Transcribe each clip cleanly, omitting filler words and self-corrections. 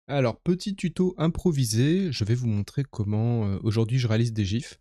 Alors, petit tuto improvisé, je vais vous montrer comment aujourd'hui je réalise des gifs.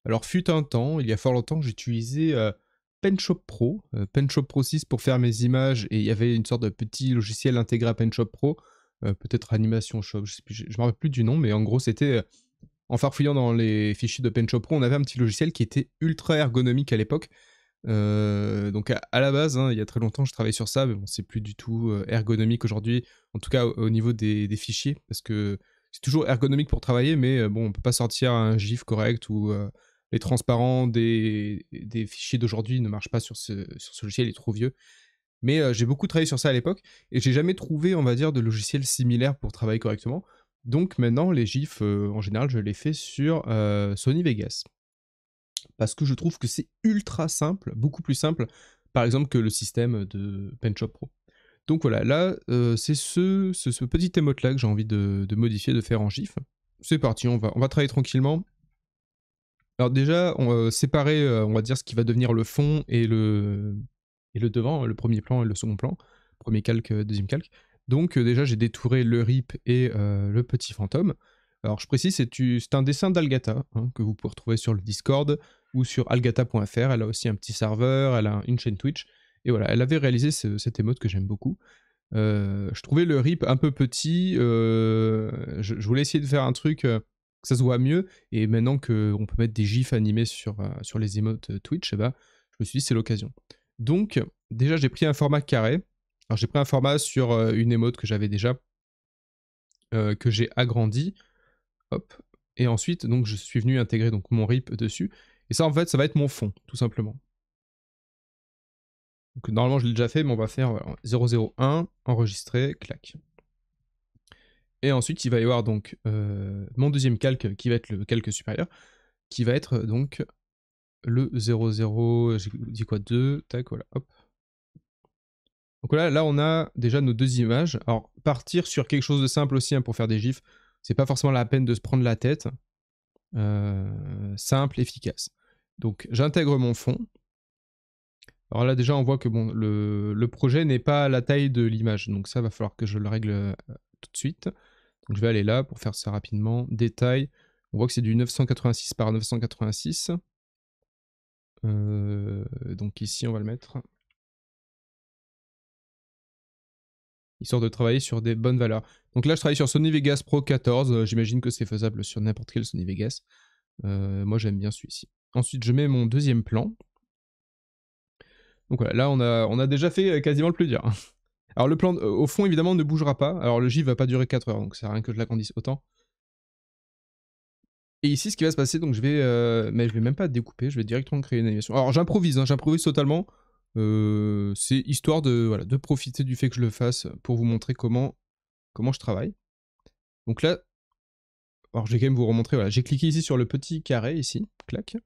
Alors, fut un temps, il y a fort longtemps, j'utilisais PenShop Pro 6 pour faire mes images et il y avait une sorte de petit logiciel intégré à PenShop Pro, peut-être Animation Shop, je me rappelle plus du nom, mais en gros, c'était en farfouillant dans les fichiers de PenShop Pro, on avait un petit logiciel qui était ultra ergonomique à l'époque. Donc à la base, hein, il y a très longtemps, je travaillais sur ça, mais bon, c'est plus du tout ergonomique aujourd'hui, en tout cas au niveau des fichiers, parce que c'est toujours ergonomique pour travailler, mais bon, on peut pas sortir un GIF correct ou les transparents des fichiers d'aujourd'hui ne marchent pas sur ce logiciel, il est trop vieux. Mais j'ai beaucoup travaillé sur ça à l'époque, et j'ai jamais trouvé, on va dire, de logiciel similaire pour travailler correctement. Donc maintenant, les GIFs, en général, je les fais sur Sony Vegas parce que je trouve que c'est ultra simple, beaucoup plus simple, par exemple, que le système de PenShop Pro. Donc voilà, là, c'est ce petit émote-là que j'ai envie de modifier, de faire en GIF. C'est parti, on va travailler tranquillement. Alors déjà, on va séparer, on va dire, ce qui va devenir le fond et le devant, le premier plan et le second plan. Premier calque, deuxième calque. Donc déjà, j'ai détouré le RIP et le petit fantôme. Alors je précise, c'est un dessin d'Algata, hein, que vous pouvez retrouver sur le Discord ou sur algata.fr. Elle a aussi un petit serveur, elle a une chaîne Twitch. Et voilà, elle avait réalisé cet émote que j'aime beaucoup. Je trouvais le RIP un peu petit. Je voulais essayer de faire un truc que ça se voit mieux. Et maintenant qu'on peut mettre des gifs animés sur les emotes Twitch, eh ben, je me suis dit c'est l'occasion. Donc, déjà, j'ai pris un format carré. Alors, j'ai pris un format sur une emote que j'avais déjà, que j'ai agrandi. Hop. Et ensuite, donc, je suis venu intégrer donc, mon RIP dessus. Et ça, en fait, ça va être mon fond, tout simplement. Donc, normalement, je l'ai déjà fait, mais on va faire voilà, 001, enregistrer, clac. Et ensuite, il va y avoir donc mon deuxième calque qui va être le calque supérieur, qui va être donc le 00, j'ai dit quoi, 2, tac, voilà, hop. Donc là, on a déjà nos deux images. Alors, partir sur quelque chose de simple aussi hein, pour faire des gifs, c'est pas forcément la peine de se prendre la tête. Simple, efficace. Donc, j'intègre mon fond. Alors là, déjà, on voit que bon, le projet n'est pas à la taille de l'image. Donc ça, va falloir que je le règle tout de suite. Donc je vais aller là pour faire ça rapidement. Détail. On voit que c'est du 986 par 986. Donc ici, on va le mettre. Histoire de travailler sur des bonnes valeurs. Donc là, je travaille sur Sony Vegas Pro 14. J'imagine que c'est faisable sur n'importe quel Sony Vegas. Moi, j'aime bien celui-ci. Ensuite, je mets mon deuxième plan. Donc voilà, là, on a déjà fait quasiment le plus dur. Alors le plan au fond, évidemment, ne bougera pas. Alors le GIF va pas durer 4 heures, donc ça sert à rien que je l'agrandisse autant. Et ici, ce qui va se passer, donc mais je vais même pas découper, je vais directement créer une animation. Alors j'improvise, hein, j'improvise totalement. C'est histoire de, voilà, de profiter du fait que je le fasse pour vous montrer comment je travaille. Donc là, alors je vais quand même vous remontrer, voilà, j'ai cliqué ici sur le petit carré, ici, clac.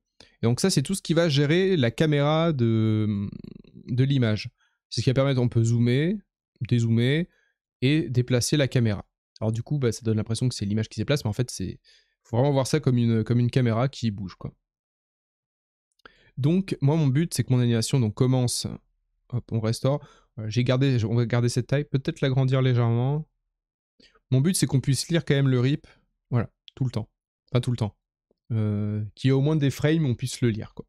Et donc ça, c'est tout ce qui va gérer la caméra de l'image. C'est ce qui va permettre, on peut zoomer, dézoomer et déplacer la caméra. Alors du coup, bah, ça donne l'impression que c'est l'image qui se déplace, mais en fait, faut vraiment voir ça comme une caméra qui bouge, quoi. Donc, moi, mon but, c'est que mon animation donc, commence. Hop, on restaure. Voilà, on va garder cette taille, peut-être l'agrandir légèrement. Mon but, c'est qu'on puisse lire quand même le RIP, voilà, tout le temps. Pas tout le temps. Qu'il y ait au moins des frames, on puisse le lire, quoi.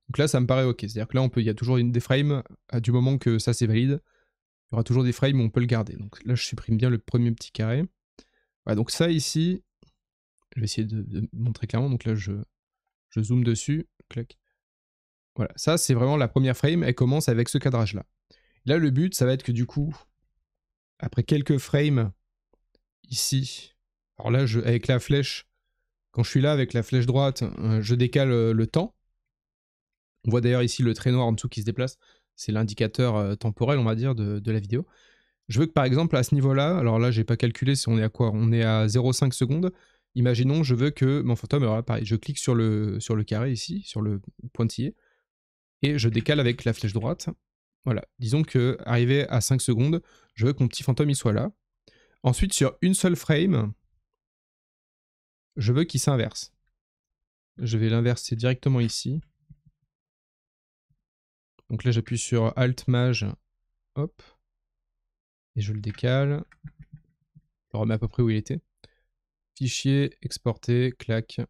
Donc là, ça me paraît ok. C'est-à-dire que là, il y a toujours des frames, du moment que ça c'est valide, il y aura toujours des frames où on peut le garder. Donc là, je supprime bien le premier petit carré. Voilà, donc ça ici, je vais essayer de montrer clairement. Donc là, je zoome dessus, clac. Voilà, ça c'est vraiment la première frame, elle commence avec ce cadrage-là. Là, le but, ça va être que du coup, après quelques frames, ici, alors là, avec la flèche, quand je suis là avec la flèche droite, je décale le temps. On voit d'ailleurs ici le trait noir en dessous qui se déplace. C'est l'indicateur temporel, on va dire, de la vidéo. Je veux que par exemple à ce niveau-là, alors là j'ai pas calculé si on est à quoi, on est à 0,5 secondes. Imaginons, je veux que mon fantôme, alors là pareil, je clique sur le carré ici, sur le pointillé, et je décale avec la flèche droite. Voilà, disons que arrivé à 5 secondes, je veux que mon petit fantôme il soit là. Ensuite, sur une seule frame, je veux qu'il s'inverse. Je vais l'inverser directement ici. Donc là j'appuie sur Alt Maj, hop, et je le décale. le remets à peu près où il était. Fichier, exporter, clac.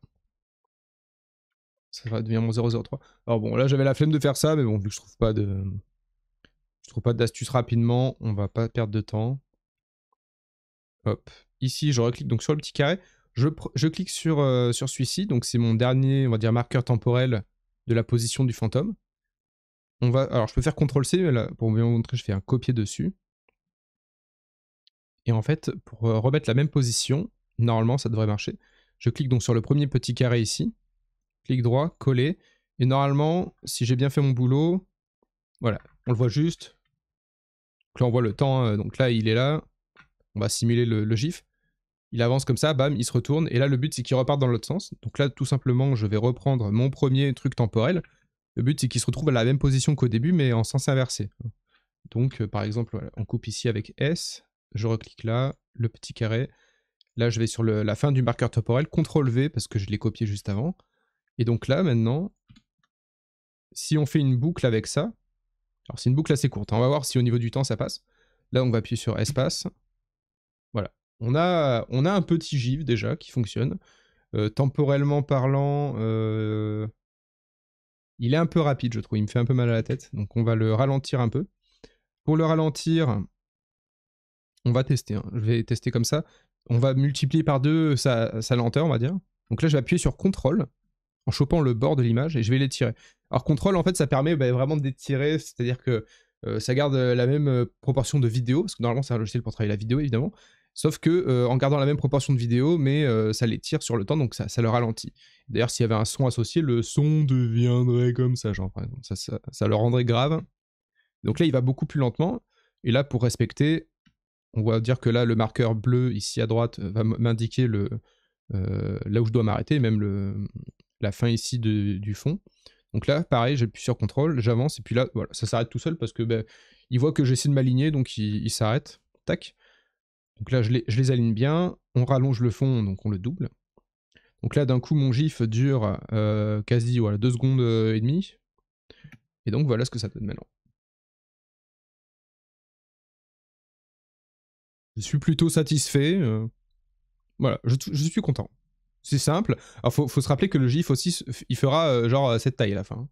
Ça va devenir mon 003. Alors bon, là j'avais la flemme de faire ça, mais bon, vu que je trouve pas d'astuce rapidement, on va pas perdre de temps. Hop. Ici, je reclique donc sur le petit carré. Je clique sur celui-ci, donc c'est mon dernier, on va dire, marqueur temporel de la position du fantôme. Alors je peux faire CTRL-C, mais là, pour vous montrer, je fais un copier dessus. Et en fait, pour remettre la même position, normalement ça devrait marcher. Je clique donc sur le premier petit carré ici, clic droit, coller, et normalement, si j'ai bien fait mon boulot, voilà, on le voit juste. Donc là on voit le temps, donc là il est là, on va simuler le GIF. Il avance comme ça, bam, il se retourne, et là le but c'est qu'il reparte dans l'autre sens. Donc là tout simplement je vais reprendre mon premier truc temporel. Le but c'est qu'il se retrouve à la même position qu'au début, mais en sens inversé. Donc par exemple, voilà, on coupe ici avec S, je reclique là, le petit carré. Là je vais sur la fin du marqueur temporel, CTRL-V parce que je l'ai copié juste avant. Et donc là maintenant, si on fait une boucle avec ça, alors c'est une boucle assez courte, on va voir si au niveau du temps ça passe. Là on va appuyer sur espace. Voilà. On a un petit GIF déjà qui fonctionne. Temporellement parlant, il est un peu rapide, je trouve. Il me fait un peu mal à la tête. Donc on va le ralentir un peu. Pour le ralentir, on va tester. Hein. Je vais tester comme ça. On va multiplier par 2 sa lenteur, on va dire. Donc là, je vais appuyer sur CTRL en chopant le bord de l'image et je vais l'étirer. Alors CTRL, en fait, ça permet vraiment d'étirer, c'est-à-dire que ça garde la même proportion de vidéo, parce que normalement, c'est un logiciel pour travailler la vidéo, évidemment. Sauf que en gardant la même proportion de vidéo, mais ça l'étire sur le temps, donc ça le ralentit. D'ailleurs, s'il y avait un son associé, le son deviendrait comme ça, genre par exemple. Ça le rendrait grave. Donc là, il va beaucoup plus lentement. Et là, pour respecter, on va dire que là, le marqueur bleu ici à droite va m'indiquer là où je dois m'arrêter, même la fin ici du fond. Donc là, pareil, j'appuie sur CTRL, j'avance, et puis là, voilà, ça s'arrête tout seul parce que il voit que j'essaie de m'aligner, donc il s'arrête. Tac. Donc là, je les aligne bien. On rallonge le fond, donc on le double. Donc là, d'un coup, mon GIF dure quasi 2 secondes et demie. Et donc voilà ce que ça donne maintenant. Je suis plutôt satisfait. Voilà, je suis content. C'est simple. Alors faut se rappeler que le GIF aussi, il fera genre cette taille à la fin.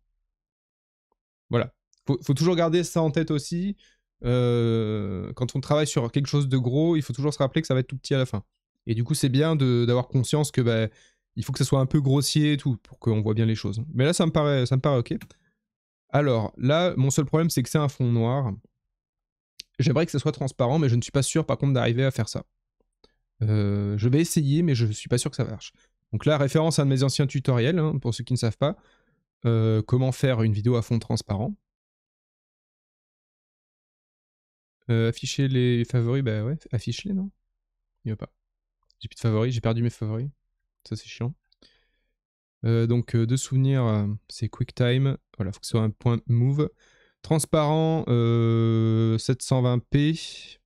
Voilà. Faut toujours garder ça en tête aussi. Quand on travaille sur quelque chose de gros, il faut toujours se rappeler que ça va être tout petit à la fin. Et du coup, c'est bien d'avoir conscience que il faut que ça soit un peu grossier et tout pour qu'on voit bien les choses. Mais là, ça me paraît ok. Alors là, mon seul problème, c'est que c'est un fond noir. J'aimerais que ça soit transparent, mais je ne suis pas sûr par contre d'arriver à faire ça. Je vais essayer, mais je ne suis pas sûr que ça marche. Donc là, référence à un de mes anciens tutoriels, hein, pour ceux qui ne savent pas, comment faire une vidéo à fond transparent. Afficher les favoris, bah ouais, affiche-les, non? Il veut pas. J'ai plus de favoris, j'ai perdu mes favoris. Ça, c'est chiant. Donc, de souvenirs, c'est QuickTime. Voilà, faut que ce soit un point move. Transparent, 720p.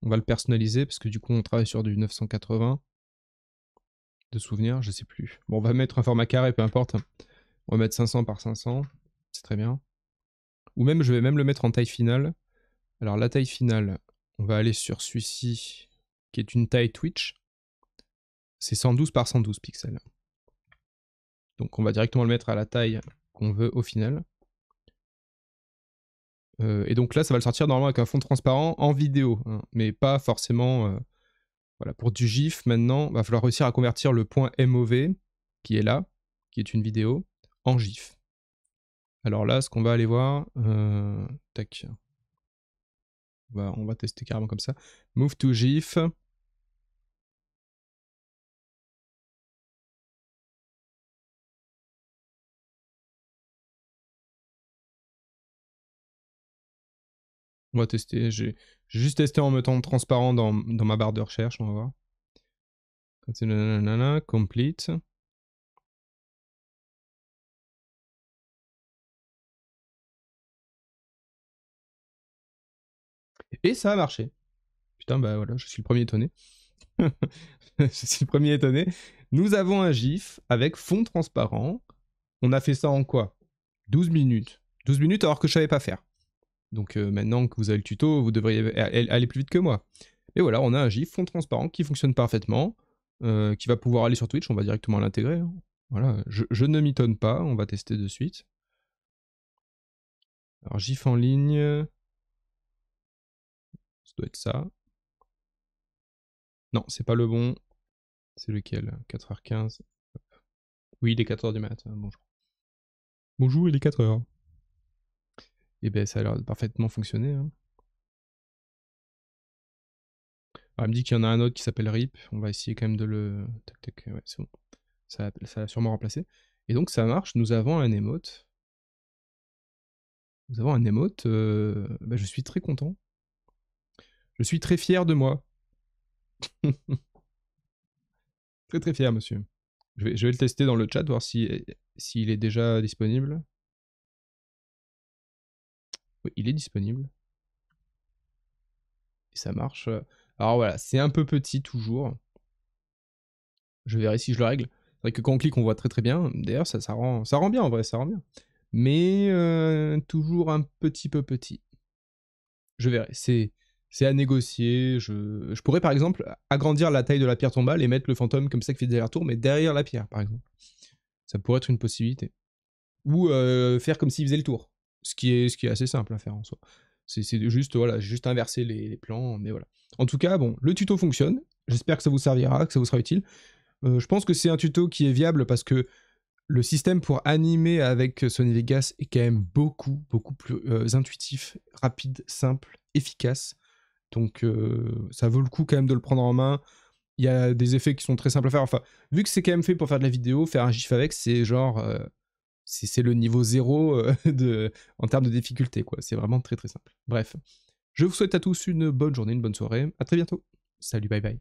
On va le personnaliser parce que du coup, on travaille sur du 980. De souvenirs, je sais plus. Bon, on va mettre un format carré, peu importe. On va mettre 500 par 500. C'est très bien. Ou même, je vais même le mettre en taille finale. Alors, la taille finale, on va aller sur celui-ci, qui est une taille Twitch. C'est 112 par 112 pixels. Donc on va directement le mettre à la taille qu'on veut au final. Et donc là, ça va le sortir normalement avec un fond transparent en vidéo, hein, mais pas forcément... Voilà, pour du GIF, maintenant, il va falloir réussir à convertir le point MOV, qui est là, qui est une vidéo, en GIF. Alors là, ce qu'on va aller voir... tac. On va tester carrément comme ça. Move to GIF. On va tester. J'ai juste testé en mettant transparent dans ma barre de recherche, on va voir. C'est nanana, complete. Et ça a marché. Putain, bah voilà, je suis le premier étonné. Je suis le premier étonné. Nous avons un GIF avec fond transparent. On a fait ça en quoi? 12 minutes. 12 minutes alors que je savais pas faire. Donc maintenant que vous avez le tuto, vous devriez aller plus vite que moi. Et voilà, on a un GIF fond transparent qui fonctionne parfaitement, qui va pouvoir aller sur Twitch, on va directement l'intégrer. Hein. Voilà, je ne m'étonne pas, on va tester de suite. Alors GIF en ligne, ça doit être ça. Non, c'est pas le bon. C'est lequel? 4h15. Oui, il est 4h du mat. Bonjour. Bonjour, il est 4h. Et ben ça a l'air de parfaitement fonctionner. Hein. Alors, elle me dit qu'il y en a un autre qui s'appelle RIP. On va essayer quand même de le... Tac, tac, ouais, c'est bon. Ça a sûrement remplacé. Et donc ça marche, nous avons un emote. Nous avons un emote. Bah, je suis très content. Je suis très fier de moi. Très très fier, monsieur. Je vais le tester dans le chat, voir s'il est déjà disponible. Oui, il est disponible. Et ça marche. Alors voilà, c'est un peu petit toujours. Je verrai si je le règle. C'est vrai que quand on clique, on voit très très bien. D'ailleurs, ça rend bien en vrai, ça rend bien. Mais toujours un petit peu petit. Je verrai. C'est à négocier. Je pourrais par exemple agrandir la taille de la pierre tombale et mettre le fantôme comme ça qui fait des allers-retours, mais derrière la pierre par exemple. Ça pourrait être une possibilité. Ou faire comme s'il faisait le tour. Ce qui est assez simple à faire en soi. C'est juste, voilà, juste inverser les plans, mais voilà. En tout cas, bon, le tuto fonctionne. J'espère que ça vous servira, que ça vous sera utile. Je pense que c'est un tuto qui est viable parce que le système pour animer avec Sony Vegas est quand même beaucoup plus intuitif, rapide, simple, efficace. Donc ça vaut le coup quand même de le prendre en main. Il y a des effets qui sont très simples à faire. Enfin, vu que c'est quand même fait pour faire de la vidéo, faire un GIF avec, c'est genre... c'est le niveau 0 en termes de difficulté, quoi. C'est vraiment très très simple. Bref, je vous souhaite à tous une bonne journée, une bonne soirée. À très bientôt. Salut, bye bye.